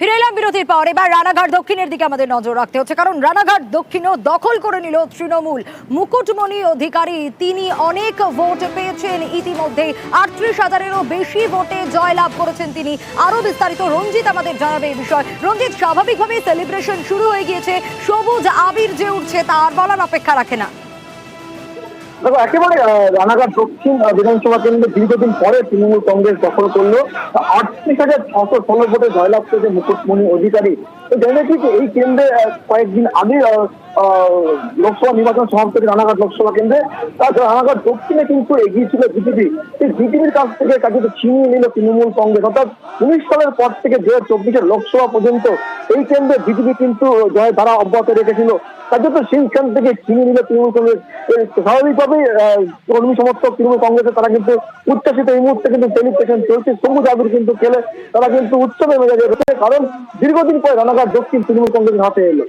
ফিরে এলাম বিরতির পর। এবার রানাঘাট দক্ষিণের দিকে আমাদের নজর রাখতে হচ্ছে, কারণ রানাঘাট দক্ষিণও দখল করে নিল তৃণমূল। মুকুটমণি অধিকারী তিনি অনেক ভোট পেয়েছেন ইতিমধ্যেই, 38,000-এরও বেশি ভোটে জয়লাভ করেছেন তিনি। আরো বিস্তারিত রঞ্জিত আমাদের জানাবে এই বিষয়। রঞ্জিত, স্বাভাবিকভাবে সেলিব্রেশন শুরু হয়ে গিয়েছে, সবুজ আবির যে উঠছে তার বলার অপেক্ষা রাখে না। দেখো, একেবারে রানাঘাট দক্ষিণ বিধানসভা কেন্দ্রে দীর্ঘদিন পরে তৃণমূল কংগ্রেস দখল করলো। 38,616 ভোটে জয়লাভ করেছে মুকুটমণি অধিকারী। তো জানা কি এই কেন্দ্রে কয়েকদিন আগে লোকসভা নির্বাচন সমাপ্ত হয়েছে রানাঘাট লোকসভা কেন্দ্রে। তাছাড়া রানাঘাট দক্ষিণে কিন্তু এগিয়ে ছিল বিজেপি। সেই বিজেপির কাছ থেকে কার্যত ছিনিয়ে নিল তৃণমূল কংগ্রেস। অর্থাৎ 19 সালের পর থেকে 2024-এর লোকসভা পর্যন্ত এই কেন্দ্রে বিজেপি কিন্তু জয়ের ধারা অব্যাহত রেখেছিল। কার্যত সেইখান থেকে ছিনিয়ে নিল তৃণমূল কংগ্রেস। স্বাভাবিকভাবেই কর্মী সমর্থক তৃণমূল কংগ্রেসের তারা কিন্তু উচ্ছ্বাসিত। এই মুহূর্তে কিন্তু সেলিব্রেশন চলছে, সবুজ আবির কিন্তু খেলে তারা কিন্তু উৎসবে মেজাজে রয়েছে, কারণ দীর্ঘদিন পরে রানাঘাট দক্ষিণ তৃণমূল কংগ্রেসের হাতে এলো।